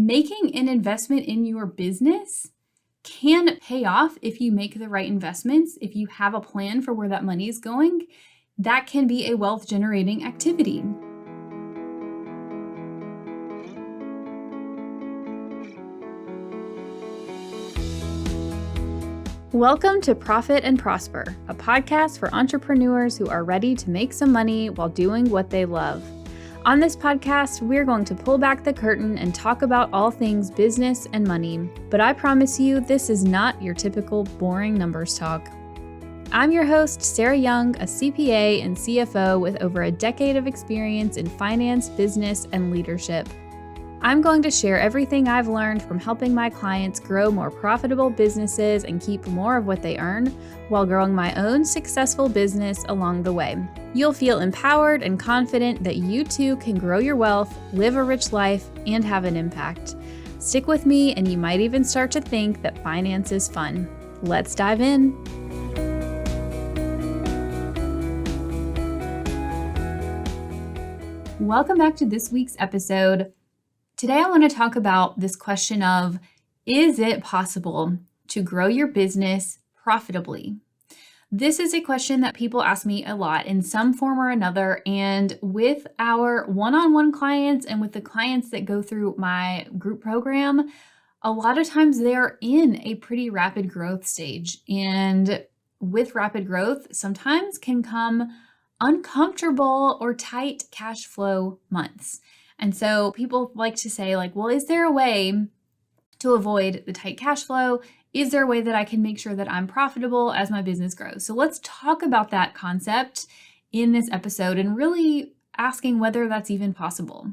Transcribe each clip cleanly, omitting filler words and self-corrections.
making an investment in your business can pay off if you make the right investments. If you have a plan for where that money is going, that can be a wealth generating activity. Welcome to Profit and Prosper, a podcast for entrepreneurs who are ready to make some money while doing what they love. On this podcast, we're going to pull back the curtain and talk about all things business and money, but I promise you this is not your typical boring numbers talk. I'm your host, Sarah Young, a CPA and CFO with over a decade of experience in finance, business, and leadership. I'm going to share everything I've learned from helping my clients grow more profitable businesses and keep more of what they earn while growing my own successful business along the way. You'll feel empowered and confident that you too can grow your wealth, live a rich life, and have an impact. Stick with me and you might even start to think that finance is fun. Let's dive in. Welcome back to this week's episode. Today, I want to talk about this question of, is it possible to grow your business profitably? This is a question that people ask me a lot in some form or another, and with our one-on-one clients and with the clients that go through my group program, a lot of times they're in a pretty rapid growth stage, and with rapid growth, sometimes can come uncomfortable or tight cash flow months. And so people like to say well, is there a way to avoid the tight cash flow? Is there a way that I can make sure that I'm profitable as my business grows? So let's talk about that concept in this episode and really asking whether that's even possible.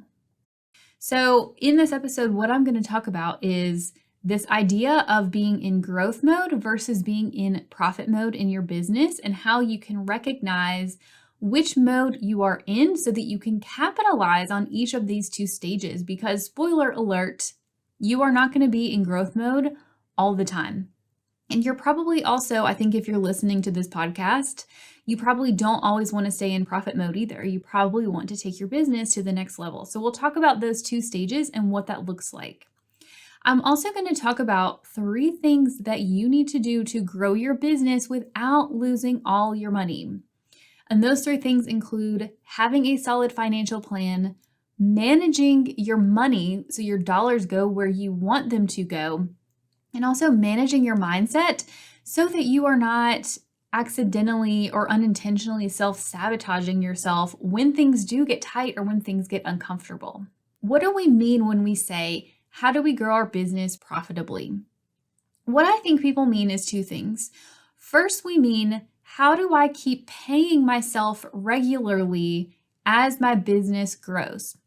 So in this episode, what I'm going to talk about is this idea of being in growth mode versus being in profit mode in your business and how you can recognize which mode you are in so that you can capitalize on each of these two stages, because spoiler alert, you are not going to be in growth mode all the time. And you're probably also, I think if you're listening to this podcast, you probably don't always want to stay in profit mode either. You probably want to take your business to the next level. So we'll talk about those two stages and what that looks like. I'm also going to talk about 3 things that you need to do to grow your business without losing all your money. And those 3 things include having a solid financial plan, managing your money so your dollars go where you want them to go, and also managing your mindset so that you are not accidentally or unintentionally self-sabotaging yourself when things do get tight or when things get uncomfortable. What do we mean when we say, how do we grow our business profitably? What I think people mean is 2 things. First, we mean, how do I keep paying myself regularly as my business grows?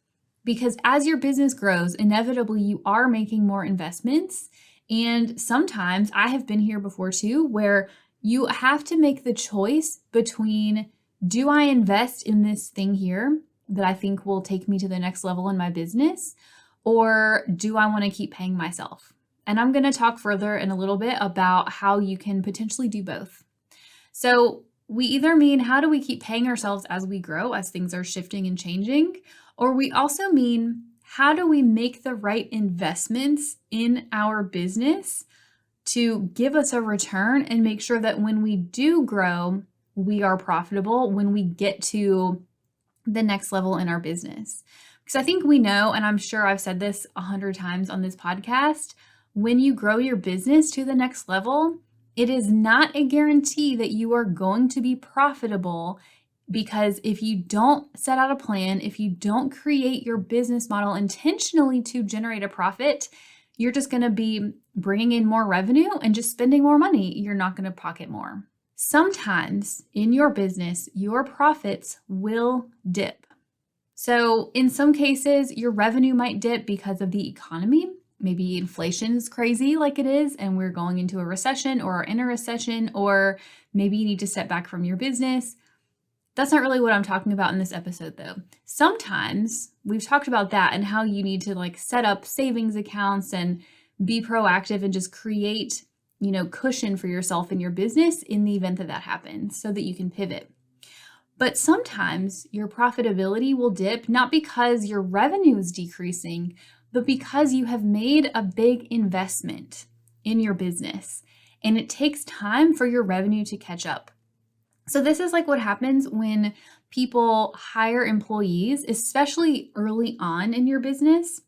Because as your business grows, inevitably you are making more investments. And sometimes, I have been here before too, where you have to make the choice between, do I invest in this thing here that I think will take me to the next level in my business? Or do I want to keep paying myself? And I'm going to talk further in a little bit about how you can potentially do both. So we either mean, how do we keep paying ourselves as we grow, as things are shifting and changing? Or we also mean, how do we make the right investments in our business to give us a return and make sure that when we do grow, we are profitable when we get to the next level in our business? Because I think we know, and I'm sure I've said this 100 times on this podcast, when you grow your business to the next level, it is not a guarantee that you are going to be profitable, because if you don't set out a plan, if you don't create your business model intentionally to generate a profit, you're just going to be bringing in more revenue and just spending more money. You're not going to pocket more. Sometimes in your business, your profits will dip. So in some cases, your revenue might dip because of the economy. Maybe inflation is crazy like it is, and we're going into a recession or are in a recession, or maybe you need to step back from your business. That's not really what I'm talking about in this episode though. Sometimes we've talked about that and how you need to set up savings accounts and be proactive and just create, cushion for yourself in your business in the event that happens so that you can pivot. But sometimes your profitability will dip, not because your revenue is decreasing, but because you have made a big investment in your business and it takes time for your revenue to catch up. So this is like what happens when people hire employees, especially early on in your business,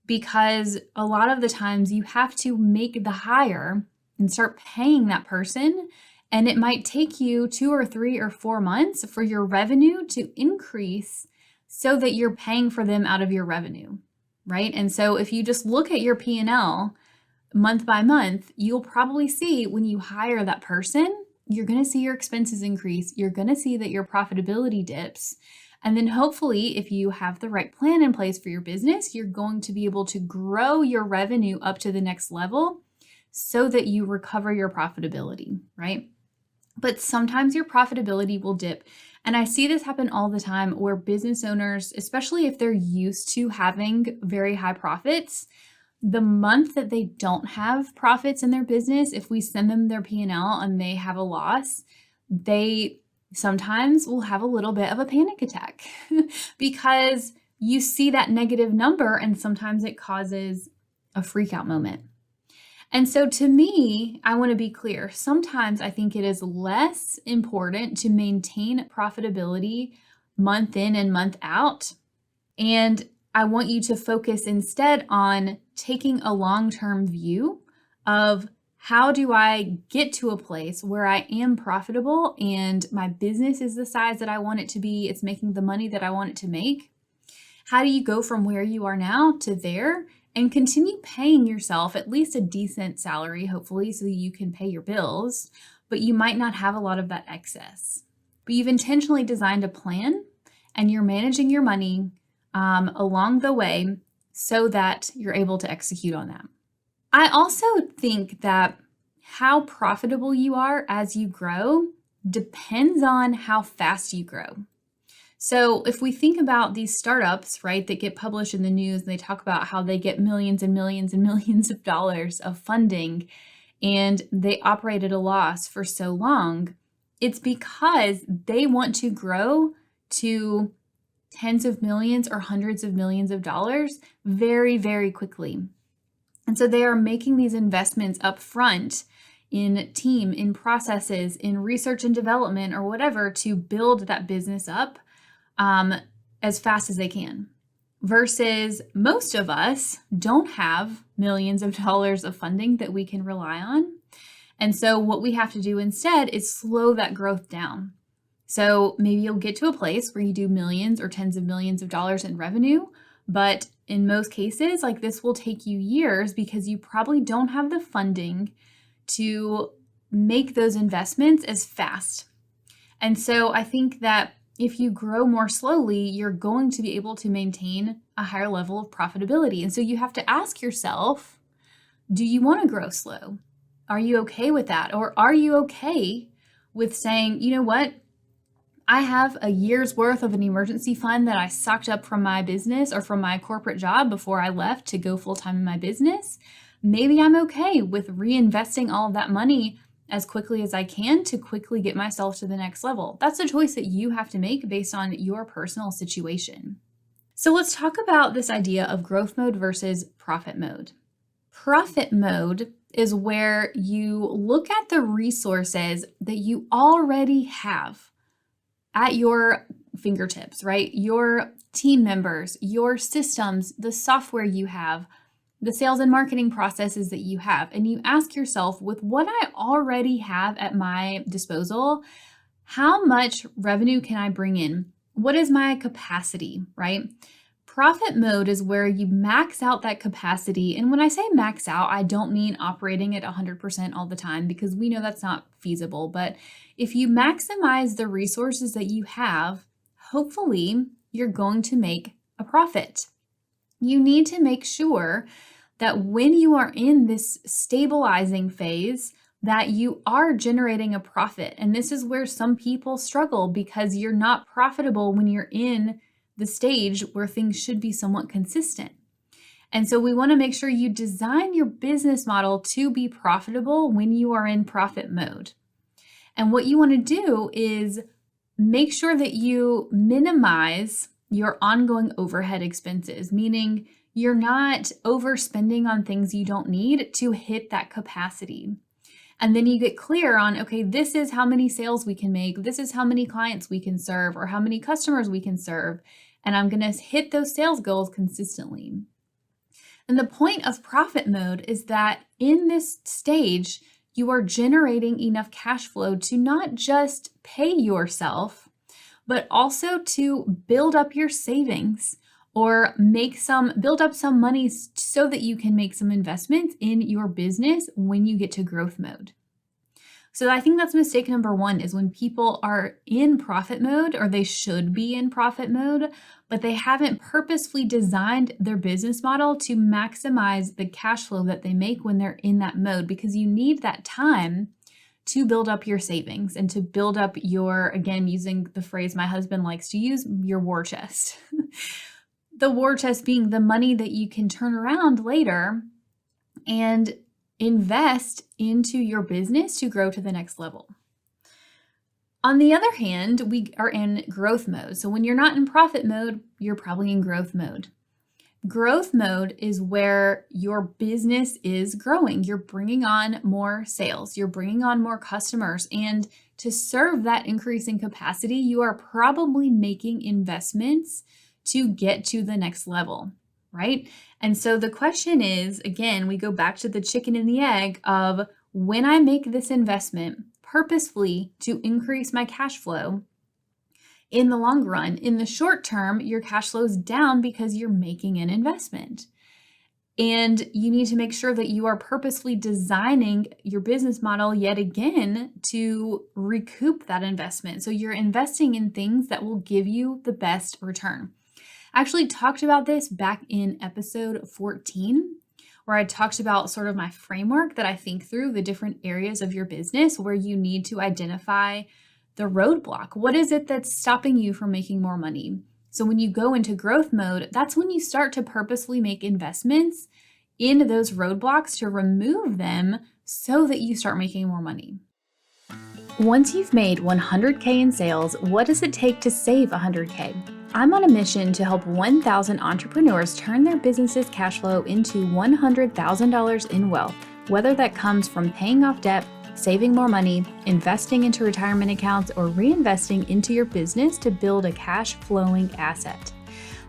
because a lot of the times you have to make the hire and start paying that person. And it might take you 2 or 3 or 4 months for your revenue to increase so that you're paying for them out of your revenue, right? And so if you just look at your P&L month by month, you'll probably see when you hire that person, you're going to see your expenses increase. You're going to see that your profitability dips. And then hopefully, if you have the right plan in place for your business, you're going to be able to grow your revenue up to the next level so that you recover your profitability, right? But sometimes your profitability will dip. And I see this happen all the time where business owners, especially if they're used to having very high profits, the month that they don't have profits in their business, if we send them their P&L and they have a loss, they sometimes will have a little bit of a panic attack because you see that negative number and sometimes it causes a freak out moment. And so to me, I want to be clear. Sometimes I think it is less important to maintain profitability month in and month out. And I want you to focus instead on taking a long-term view of how do I get to a place where I am profitable and my business is the size that I want it to be, it's making the money that I want it to make. How do you go from where you are now to there and continue paying yourself at least a decent salary, hopefully, so that you can pay your bills, but you might not have a lot of that excess. But you've intentionally designed a plan and you're managing your money along the way so that you're able to execute on that. I also think that how profitable you are as you grow depends on how fast you grow. So if we think about these startups, right, that get published in the news, and they talk about how they get millions and millions and millions of dollars of funding and they operate at a loss for so long, it's because they want to grow to tens of millions or hundreds of millions of dollars very, very quickly. And so they are making these investments up front in team, in processes, in research and development, or whatever to build that business up as fast as they can. Versus most of us don't have millions of dollars of funding that we can rely on. And so what we have to do instead is slow that growth down. So maybe you'll get to a place where you do millions or tens of millions of dollars in revenue, but in most cases, like this will take you years because you probably don't have the funding to make those investments as fast. And so I think that if you grow more slowly, you're going to be able to maintain a higher level of profitability. And so you have to ask yourself, do you want to grow slow? Are you okay with that? Or are you okay with saying, you know what? I have a year's worth of an emergency fund that I socked up from my business or from my corporate job before I left to go full-time in my business. Maybe I'm okay with reinvesting all of that money as quickly as I can to quickly get myself to the next level. That's a choice that you have to make based on your personal situation. So let's talk about this idea of growth mode versus profit mode. Profit mode is where you look at the resources that you already have at your fingertips, right? Your team members, your systems, the software you have, the sales and marketing processes that you have. And you ask yourself, with what I already have at my disposal, how much revenue can I bring in? What is my capacity, right? Profit mode is where you max out that capacity. And when I say max out, I don't mean operating at 100% all the time because we know that's not feasible. But if you maximize the resources that you have, hopefully you're going to make a profit. You need to make sure that when you are in this stabilizing phase, that you are generating a profit. And this is where some people struggle because you're not profitable when you're in the stage where things should be somewhat consistent. And so we want to make sure you design your business model to be profitable when you are in profit mode. And what you want to do is make sure that you minimize your ongoing overhead expenses, meaning You're not overspending on things you don't need to hit that capacity. And then you get clear on, okay, this is how many sales we can make. This is how many clients we can serve or how many customers we can serve. And I'm going to hit those sales goals consistently. And the point of profit mode is that in this stage, you are generating enough cash flow to not just pay yourself, but also to build up your savings or build up some money so that you can make some investments in your business when you get to growth mode. So I think that's mistake number one, is when people are in profit mode, or they should be in profit mode, but they haven't purposefully designed their business model to maximize the cash flow that they make when they're in that mode, because you need that time to build up your savings and to build up your, again, using the phrase my husband likes to use, your war chest. The war chest being the money that you can turn around later and invest into your business to grow to the next level. On the other hand, we are in growth mode. So when you're not in profit mode, you're probably in growth mode. Growth mode is where your business is growing. You're bringing on more sales. You're bringing on more customers. And to serve that increase in capacity, you are probably making investments to get to the next level, right? And so the question is, again, we go back to the chicken and the egg of, when I make this investment purposefully to increase my cash flow, in the long run, in the short term, your cash flow is down because you're making an investment. And you need to make sure that you are purposefully designing your business model yet again to recoup that investment. So you're investing in things that will give you the best return. I actually talked about this back in episode 14, where I talked about sort of my framework that I think through the different areas of your business where you need to identify the roadblock. What is it that's stopping you from making more money? So when you go into growth mode, that's when you start to purposely make investments in those roadblocks to remove them so that you start making more money. Once you've made 100K in sales, what does it take to save 100K? I'm on a mission to help 1,000 entrepreneurs turn their business's cash flow into $100,000 in wealth, whether that comes from paying off debt, saving more money, investing into retirement accounts, or reinvesting into your business to build a cash flowing asset.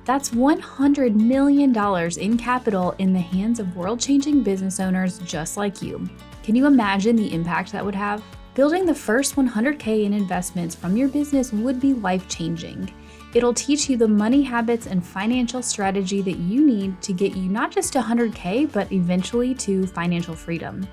That's $100 million in capital in the hands of world-changing business owners just like you. Can you imagine the impact that would have? Building the first 100K in investments from your business would be life-changing. It'll teach you the money habits and financial strategy that you need to get you not just 100K, but eventually to financial freedom.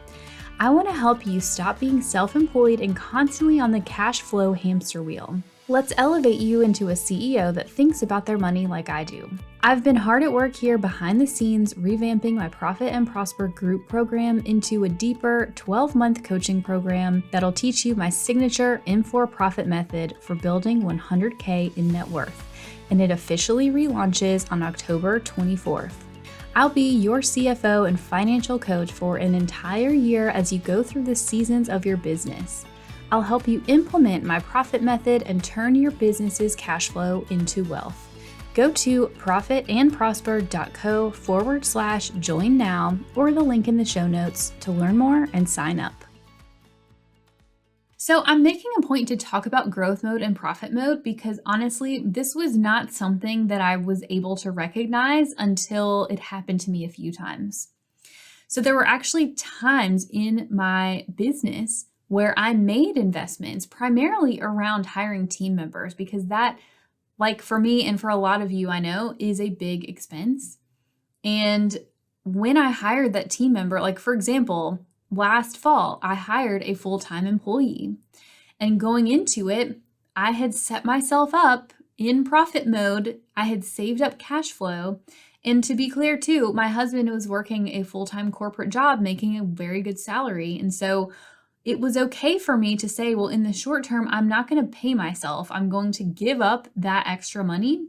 I want to help you stop being self-employed and constantly on the cash flow hamster wheel. Let's elevate you into a CEO that thinks about their money like I do. I've been hard at work here behind the scenes, revamping my Profit and Prosper group program into a deeper 12-month coaching program that'll teach you my signature M4 profit method for building 100K in net worth. And it officially relaunches on October 24th. I'll be your CFO and financial coach for an entire year as you go through the seasons of your business. I'll help you implement my profit method and turn your business's cash flow into wealth. Go to profitandprosper.co/join now, or the link in the show notes to learn more and sign up. So I'm making a point to talk about growth mode and profit mode because honestly, this was not something that I was able to recognize until it happened to me a few times. So there were actually times in my business where I made investments primarily around hiring team members, because that, like for me and for a lot of you I know, is a big expense. And when I hired that team member, like for example, last fall, I hired a full-time employee. And going into it, I had set myself up in profit mode. I had saved up cash flow. And to be clear too, my husband was working a full-time corporate job, making a very good salary. And so it was okay for me to say, well, in the short term, I'm not going to pay myself. I'm going to give up that extra money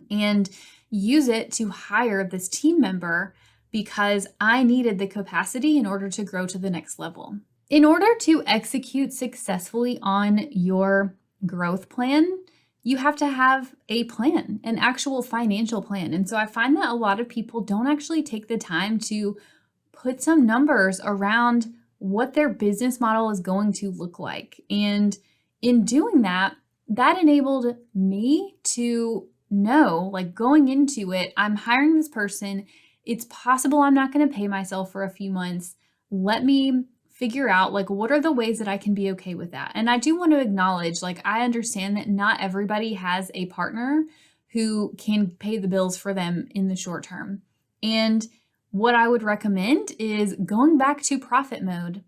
and use it to hire this team member because I needed the capacity in order to grow to the next level. In order to execute successfully on your growth plan, you have to have a plan, an actual financial plan. And so I find that a lot of people don't actually take the time to put some numbers around what their business model is going to look like. And in doing that, that enabled me to know, like going into it, I'm hiring this person. It's possible I'm not going to pay myself for a few months. Let me figure out like what are the ways that I can be okay with that. And I do want to acknowledge, like, I understand that not everybody has a partner who can pay the bills for them in the short term. And what I would recommend is going back to profit mode,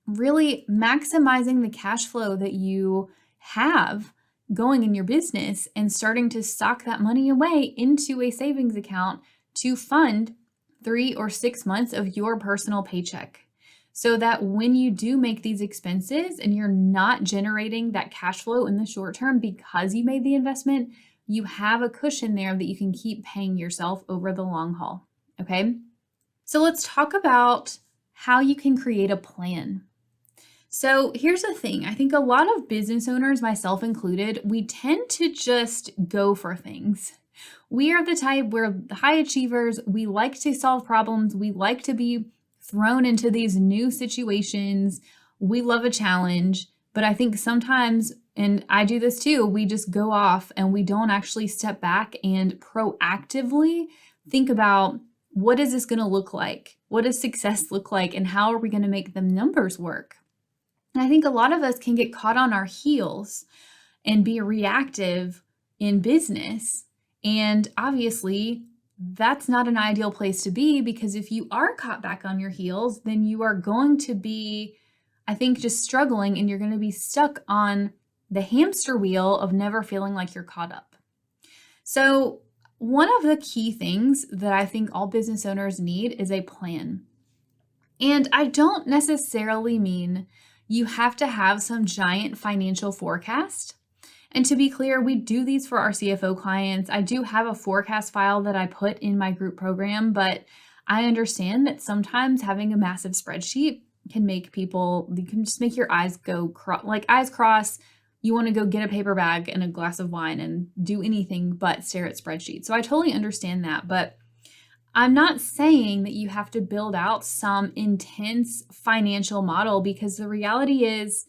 really maximizing the cash flow that you have going in your business and starting to sock that money away into a savings account to fund 3 or 6 months of your personal paycheck. So that when you do make these expenses and you're not generating that cash flow in the short term because you made the investment, you have a cushion there that you can keep paying yourself over the long haul. Okay? So let's talk about how you can create a plan. So here's the thing. I think a lot of business owners, myself included, we tend to just go for things. We are the type, we're high achievers. We like to solve problems. We like to be thrown into these new situations. We love a challenge. But I think sometimes, and I do this too, we just go off and we don't actually step back and proactively think about, what is this going to look like? What does success look like? And how are we going to make the numbers work? And I think a lot of us can get caught on our heels and be reactive in business. And obviously, that's not an ideal place to be, because if you are caught back on your heels, then you are going to be, I think, just struggling, and you're going to be stuck on the hamster wheel of never feeling like you're caught up. So one of the key things that I think all business owners need is a plan. And I don't necessarily mean you have to have some giant financial forecast. And to be clear, we do these for our CFO clients. I do have a forecast file that I put in my group program, but I understand that sometimes having a massive spreadsheet can make people, you can just make your eyes go, like eyes cross. You want to go get a paper bag and a glass of wine and do anything but stare at spreadsheets. So I totally understand that, but I'm not saying that you have to build out some intense financial model, because the reality is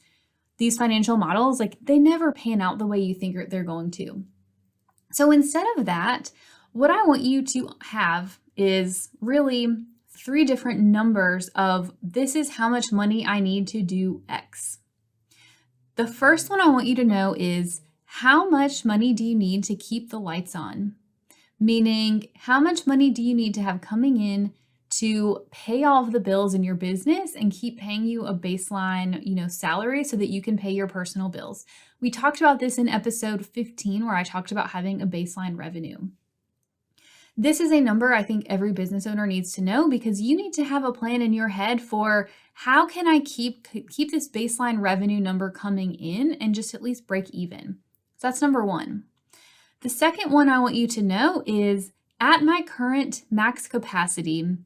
these financial models, like, they never pan out the way you think they're going to. So instead of that, what I want you to have is really 3 different numbers of, this is how much money I need to do X. The first one I want you to know is, how much money do you need to keep the lights on? Meaning, how much money do you need to have coming in to pay all of the bills in your business and keep paying you a baseline, salary so that you can pay your personal bills. We talked about this in episode 15, where I talked about having a baseline revenue. This is a number I think every business owner needs to know, because you need to have a plan in your head for, how can I keep this baseline revenue number coming in and just at least break even. So that's number 1. The second one I want you to know is, at my current max capacity,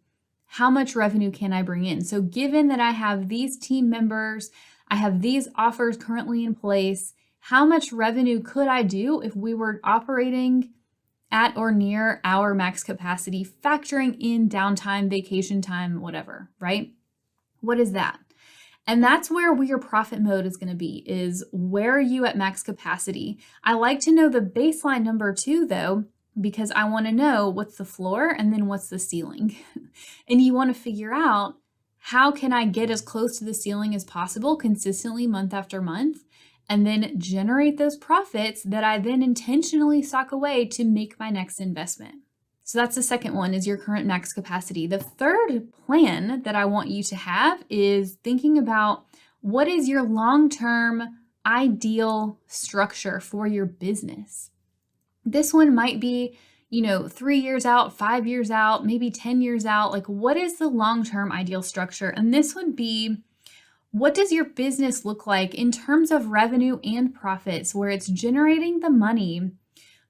how much revenue can I bring in? So given that I have these team members, I have these offers currently in place, how much revenue could I do if we were operating at or near our max capacity, factoring in downtime, vacation time, whatever, right? What is that? And that's where your profit mode is going to be, is where are you at max capacity? I like to know the baseline number too, though, because I want to know what's the floor and then what's the ceiling. And you want to figure out, how can I get as close to the ceiling as possible consistently month after month, and then generate those profits that I then intentionally sock away to make my next investment. So that's the second one, is your current max capacity. The third plan that I want you to have is thinking about, what is your long-term ideal structure for your business? This one might be, 3 years out, 5 years out, maybe 10 years out. Like, what is the long-term ideal structure? And this would be, what does your business look like in terms of revenue and profits, where it's generating the money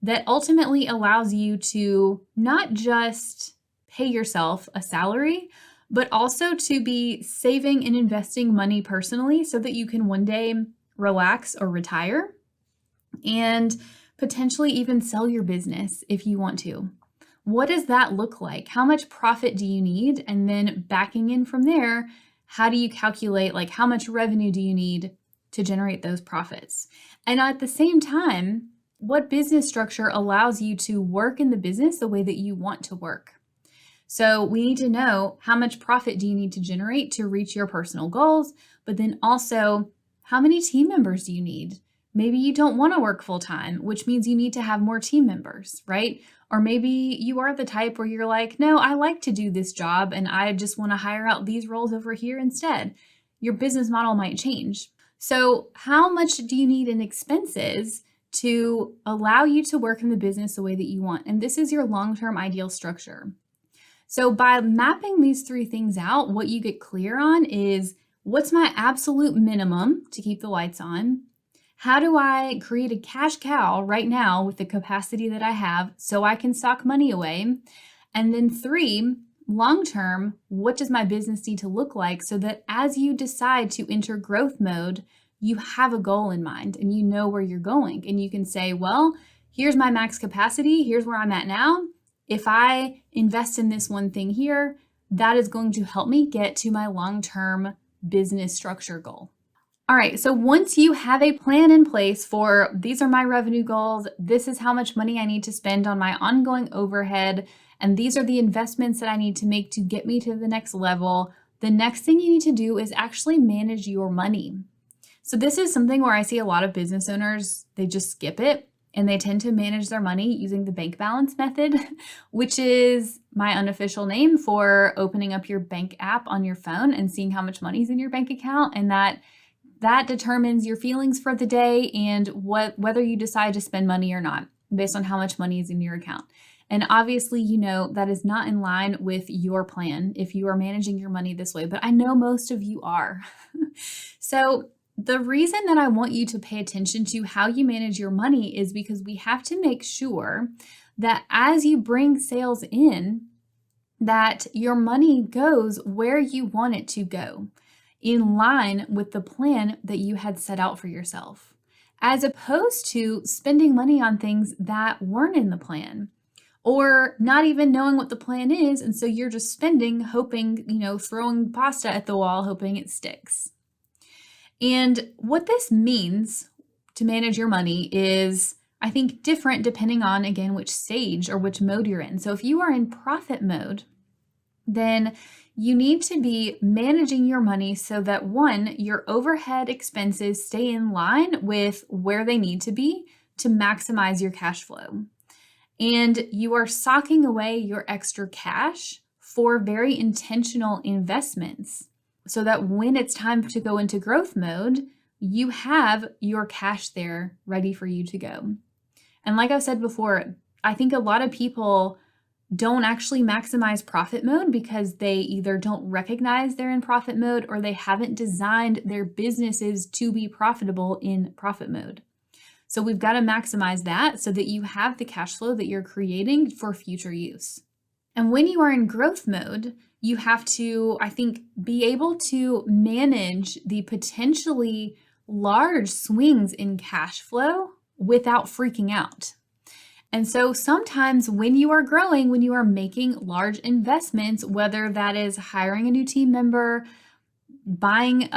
that ultimately allows you to not just pay yourself a salary, but also to be saving and investing money personally so that you can one day relax or retire. and potentially even sell your business if you want to. What does that look like? How much profit do you need? And then backing in from there, how do you calculate like how much revenue do you need to generate those profits? And at the same time, what business structure allows you to work in the business the way that you want to work? So we need to know how much profit do you need to generate to reach your personal goals, but then also how many team members do you need? Maybe you don't want to work full time, which means you need to have more team members, right? Or maybe you are the type where you're like, no, I like to do this job and I just want to hire out these roles over here instead. Your business model might change. So, how much do you need in expenses to allow you to work in the business the way that you want? And this is your long-term ideal structure. So by mapping these three things out, what you get clear on is what's my absolute minimum to keep the lights on? How do I create a cash cow right now with the capacity that I have so I can sock money away? And then three, long term, what does my business need to look like so that as you decide to enter growth mode, you have a goal in mind and you know where you're going and you can say, well, here's my max capacity, here's where I'm at now. If I invest in this one thing here, that is going to help me get to my long-term business structure goal. All right, so once you have a plan in place for these are my revenue goals, this is how much money I need to spend on my ongoing overhead, and these are the investments that I need to make to get me to the next level, the next thing you need to do is actually manage your money. So this is something where I see a lot of business owners, they just skip it. And they tend to manage their money using the bank balance method, which is my unofficial name for opening up your bank app on your phone and seeing how much money is in your bank account. And that determines your feelings for the day and whether you decide to spend money or not based on how much money is in your account. And obviously, you know, that is not in line with your plan if you are managing your money this way, but I know most of you are. So the reason that I want you to pay attention to how you manage your money is because we have to make sure that as you bring sales in, that your money goes where you want it to go, in line with the plan that you had set out for yourself, as opposed to spending money on things that weren't in the plan, or not even knowing what the plan is, and so you're just spending, hoping, throwing pasta at the wall, hoping it sticks. And what this means to manage your money is, I think, different depending on, again, which stage or which mode you're in. So if you are in profit mode, then you need to be managing your money so that one, your overhead expenses stay in line with where they need to be to maximize your cash flow. And you are socking away your extra cash for very intentional investments, so that when it's time to go into growth mode, you have your cash there ready for you to go. And like I've said before, I think a lot of people don't actually maximize profit mode because they either don't recognize they're in profit mode or they haven't designed their businesses to be profitable in profit mode. So we've got to maximize that so that you have the cash flow that you're creating for future use. And when you are in growth mode, you have to, I think, be able to manage the potentially large swings in cash flow without freaking out. And so sometimes when you are growing, when you are making large investments, whether that is hiring a new team member, buying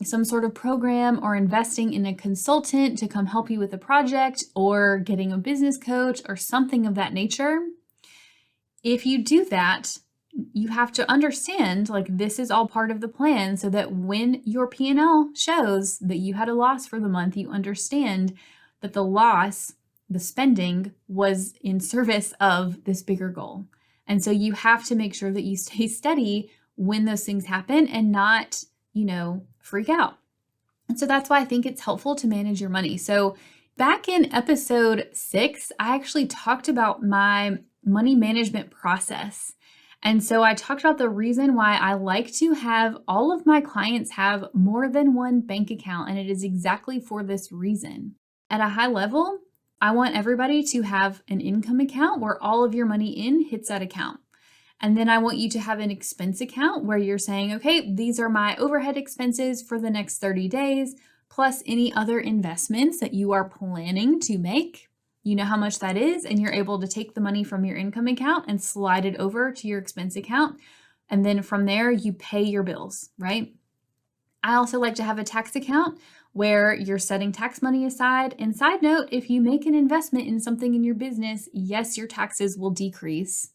some sort of program, or investing in a consultant to come help you with a project, or getting a business coach or something of that nature, if you do that, you have to understand, like, this is all part of the plan so that when your P&L shows that you had a loss for the month, you understand that the loss, the spending, was in service of this bigger goal. And so you have to make sure that you stay steady when those things happen and not, freak out. And so that's why I think it's helpful to manage your money. So back in episode 6, I actually talked about my money management process. And so I talked about the reason why I like to have all of my clients have more than one bank account, and it is exactly for this reason. At a high level, I want everybody to have an income account where all of your money in hits that account. And then I want you to have an expense account where you're saying, okay, these are my overhead expenses for the next 30 days. plus any other investments that you are planning to make. You know how much that is, and you're able to take the money from your income account and slide it over to your expense account. And then from there, you pay your bills, right? I also like to have a tax account where you're setting tax money aside. And side note, if you make an investment in something in your business, yes, your taxes will decrease.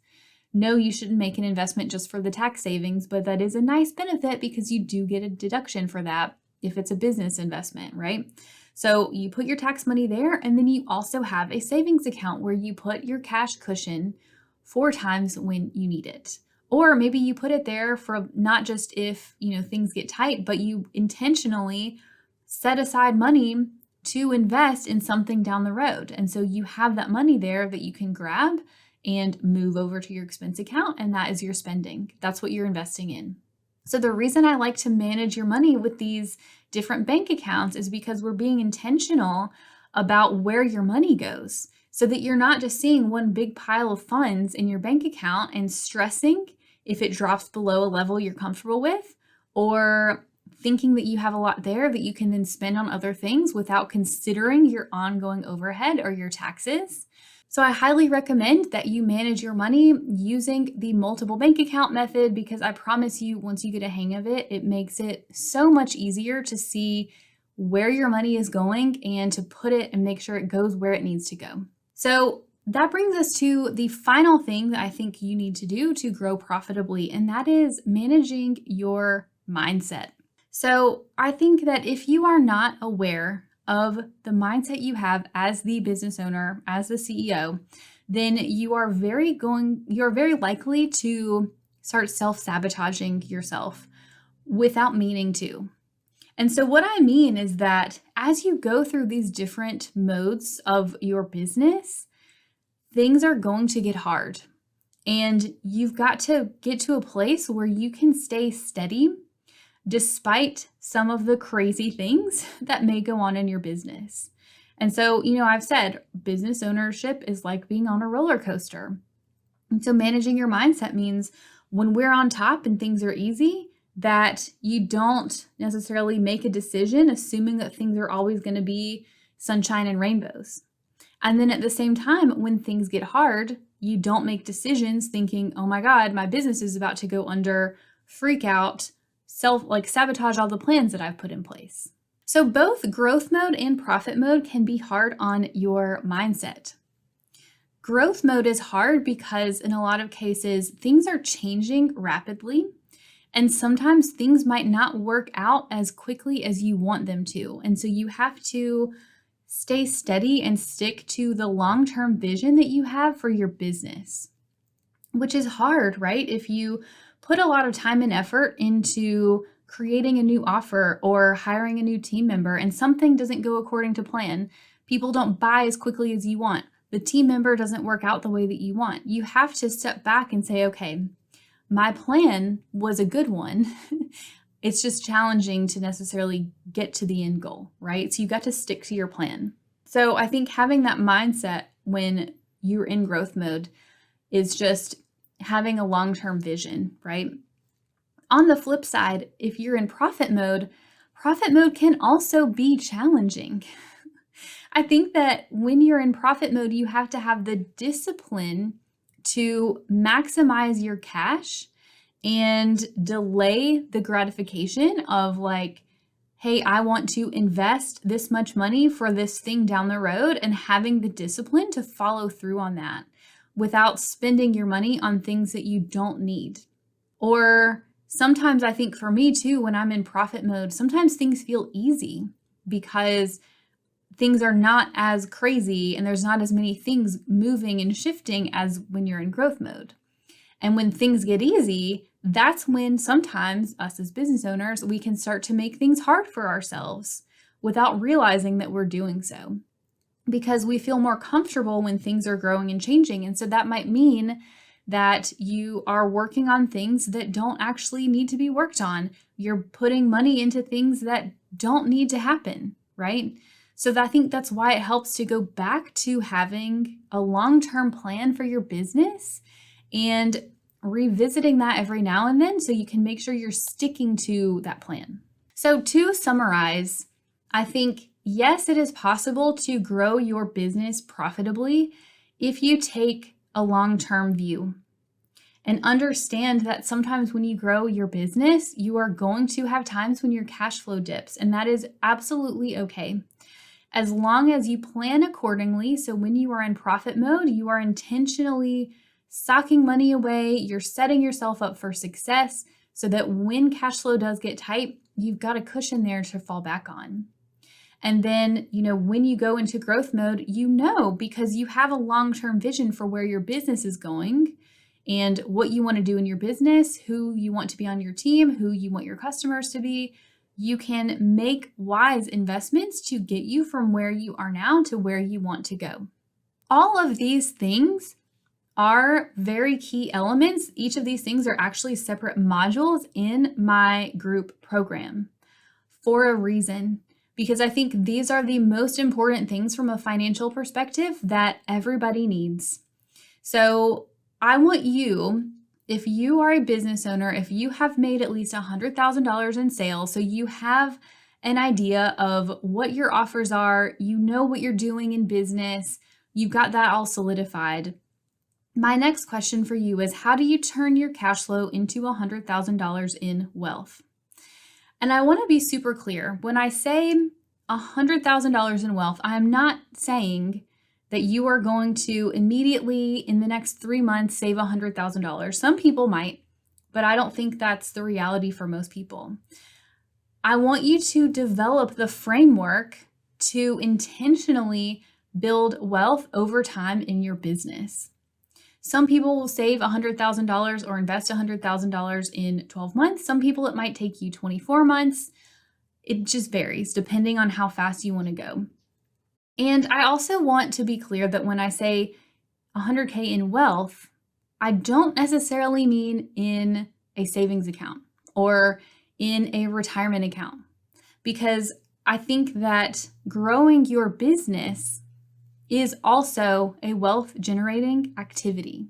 No, you shouldn't make an investment just for the tax savings, but that is a nice benefit because you do get a deduction for that if it's a business investment, right? So you put your tax money there, and then you also have a savings account where you put your cash cushion for times when you need it. Or maybe you put it there for not just if, things get tight, but you intentionally set aside money to invest in something down the road. And so you have that money there that you can grab and move over to your expense account, and that is your spending. That's what you're investing in. So the reason I like to manage your money with these different bank accounts is because we're being intentional about where your money goes so that you're not just seeing one big pile of funds in your bank account and stressing if it drops below a level you're comfortable with, or thinking that you have a lot there that you can then spend on other things without considering your ongoing overhead or your taxes. So I highly recommend that you manage your money using the multiple bank account method, because I promise you, once you get a hang of it, it makes it so much easier to see where your money is going and to put it and make sure it goes where it needs to go. So that brings us to the final thing that I think you need to do to grow profitably, and that is managing your mindset. So I think that if you are not aware of the mindset you have as the business owner, as the CEO, then you're very likely to start self-sabotaging yourself without meaning to. And so what I mean is that as you go through these different modes of your business, things are going to get hard. And you've got to get to a place where you can stay steady despite some of the crazy things that may go on in your business. And so, I've said business ownership is like being on a roller coaster. And so managing your mindset means when we're on top and things are easy, that you don't necessarily make a decision assuming that things are always going to be sunshine and rainbows. And then at the same time, when things get hard, you don't make decisions thinking, oh my God, my business is about to go under, freak out, sabotage all the plans that I've put in place. So both growth mode and profit mode can be hard on your mindset. Growth mode is hard because in a lot of cases, things are changing rapidly, and sometimes things might not work out as quickly as you want them to. And so you have to stay steady and stick to the long-term vision that you have for your business, which is hard, right? If you put a lot of time and effort into creating a new offer or hiring a new team member and something doesn't go according to plan, people don't buy as quickly as you want, the team member doesn't work out the way that you want, you have to step back and say, okay, my plan was a good one. It's just challenging to necessarily get to the end goal, right? So you got to stick to your plan. So I think having that mindset when you're in growth mode is just having a long-term vision, right? On the flip side, if you're in profit mode can also be challenging. I think that when you're in profit mode, you have to have the discipline to maximize your cash and delay the gratification of like, hey, I want to invest this much money for this thing down the road, and having the discipline to follow through on that without spending your money on things that you don't need. Or sometimes I think for me too, when I'm in profit mode, sometimes things feel easy because things are not as crazy and there's not as many things moving and shifting as when you're in growth mode. And when things get easy, that's when sometimes us as business owners, we can start to make things hard for ourselves without realizing that we're doing so, because we feel more comfortable when things are growing and changing. And so that might mean that you are working on things that don't actually need to be worked on. You're putting money into things that don't need to happen, right? So I think that's why it helps to go back to having a long-term plan for your business and revisiting that every now and then so you can make sure you're sticking to that plan. So to summarize, I think, yes, it is possible to grow your business profitably if you take a long-term view and understand that sometimes when you grow your business, you are going to have times when your cash flow dips, and that is absolutely okay. As long as you plan accordingly, so when you are in profit mode, you are intentionally socking money away, you're setting yourself up for success so that when cash flow does get tight, you've got a cushion there to fall back on. And then, when you go into growth mode, because you have a long-term vision for where your business is going and what you want to do in your business, who you want to be on your team, who you want your customers to be, you can make wise investments to get you from where you are now to where you want to go. All of these things are very key elements. Each of these things are actually separate modules in my group program for a reason, because I think these are the most important things from a financial perspective that everybody needs. So I want you, if you are a business owner, if you have made at least $100,000 in sales, so you have an idea of what your offers are, you know what you're doing in business, you've got that all solidified. My next question for you is, how do you turn your cash flow into $100,000 in wealth? And I want to be super clear. When I say $100,000 in wealth, I am not saying that you are going to immediately in the next 3 months save $100,000. Some people might, but I don't think that's the reality for most people. I want you to develop the framework to intentionally build wealth over time in your business. Some people will save $100,000 or invest $100,000 in 12 months. Some people, it might take you 24 months. It just varies depending on how fast you want to go. And I also want to be clear that when I say 100K in wealth, I don't necessarily mean in a savings account or in a retirement account, because I think that growing your business is also a wealth generating activity.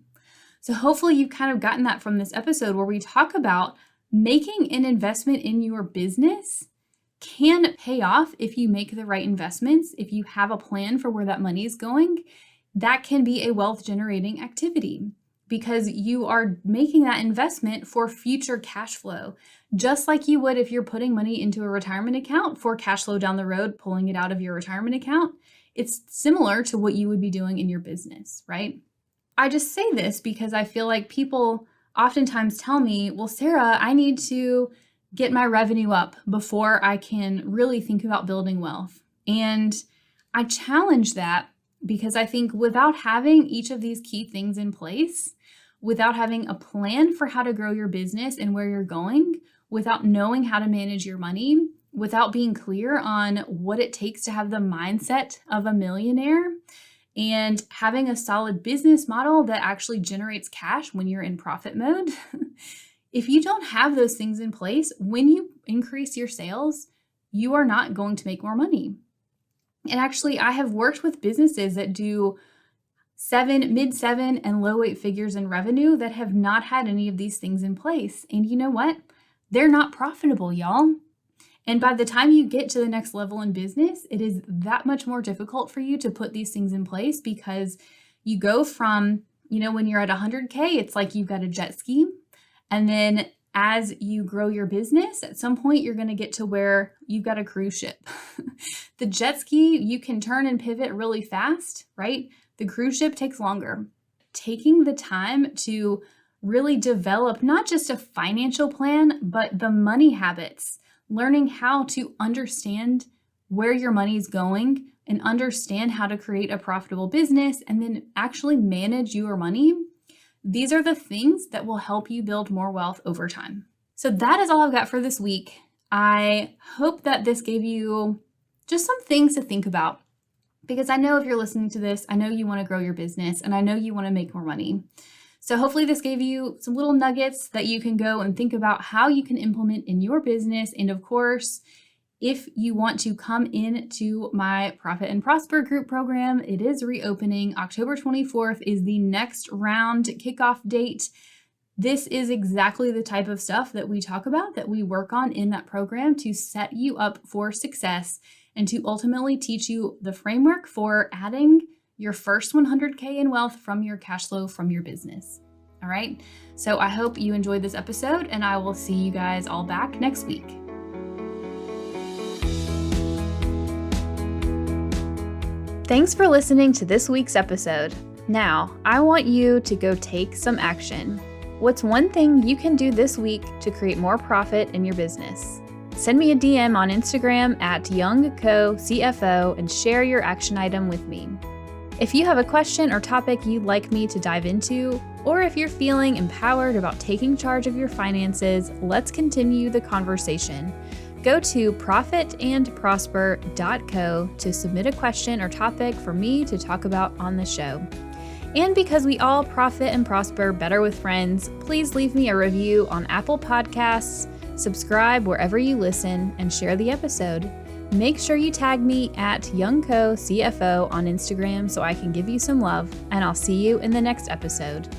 So hopefully you've kind of gotten that from this episode where we talk about making an investment in your business can pay off if you make the right investments. If you have a plan for where that money is going, that can be a wealth generating activity because you are making that investment for future cash flow, just like you would if you're putting money into a retirement account for cash flow down the road, pulling it out of your retirement account. It's similar to what you would be doing in your business, right? I just say this because I feel like people oftentimes tell me, well, Sarah, I need to get my revenue up before I can really think about building wealth. And I challenge that because I think without having each of these key things in place, without having a plan for how to grow your business and where you're going, without knowing how to manage your money, without being clear on what it takes to have the mindset of a millionaire and having a solid business model that actually generates cash when you're in profit mode, if you don't have those things in place, when you increase your sales, you are not going to make more money. And actually, I have worked with businesses that do mid seven and low 8 figures in revenue that have not had any of these things in place. And you know what? They're not profitable, y'all. And by the time you get to the next level in business, it is that much more difficult for you to put these things in place because you go from, when you're at 100K, it's like you've got a jet ski. And then as you grow your business, at some point, you're going to get to where you've got a cruise ship. The jet ski, you can turn and pivot really fast, right? The cruise ship takes longer. Taking the time to really develop not just a financial plan, but the money habits, learning how to understand where your money is going and understand how to create a profitable business and then actually manage your money. These are the things that will help you build more wealth over time. So that is all I've got for this week. I hope that this gave you just some things to think about because I know if you're listening to this, I know you want to grow your business and I know you want to make more money. So hopefully this gave you some little nuggets that you can go and think about how you can implement in your business. And of course, if you want to come into my Profit and Prosper group program, it is reopening. October 24th is the next round kickoff date. This is exactly the type of stuff that we talk about, that we work on in that program to set you up for success and to ultimately teach you the framework for adding your first 100K in wealth from your cash flow from your business. All right. So I hope you enjoyed this episode, and I will see you guys all back next week. Thanks for listening to this week's episode. Now, I want you to go take some action. What's one thing you can do this week to create more profit in your business? Send me a DM on Instagram at YoungCoCFO and share your action item with me. If you have a question or topic you'd like me to dive into, or if you're feeling empowered about taking charge of your finances, let's continue the conversation. Go to profitandprosper.co to submit a question or topic for me to talk about on the show. And because we all profit and prosper better with friends, please leave me a review on Apple Podcasts, subscribe wherever you listen, and share the episode. Make sure you tag me at YoungCoCFO on Instagram so I can give you some love, and I'll see you in the next episode.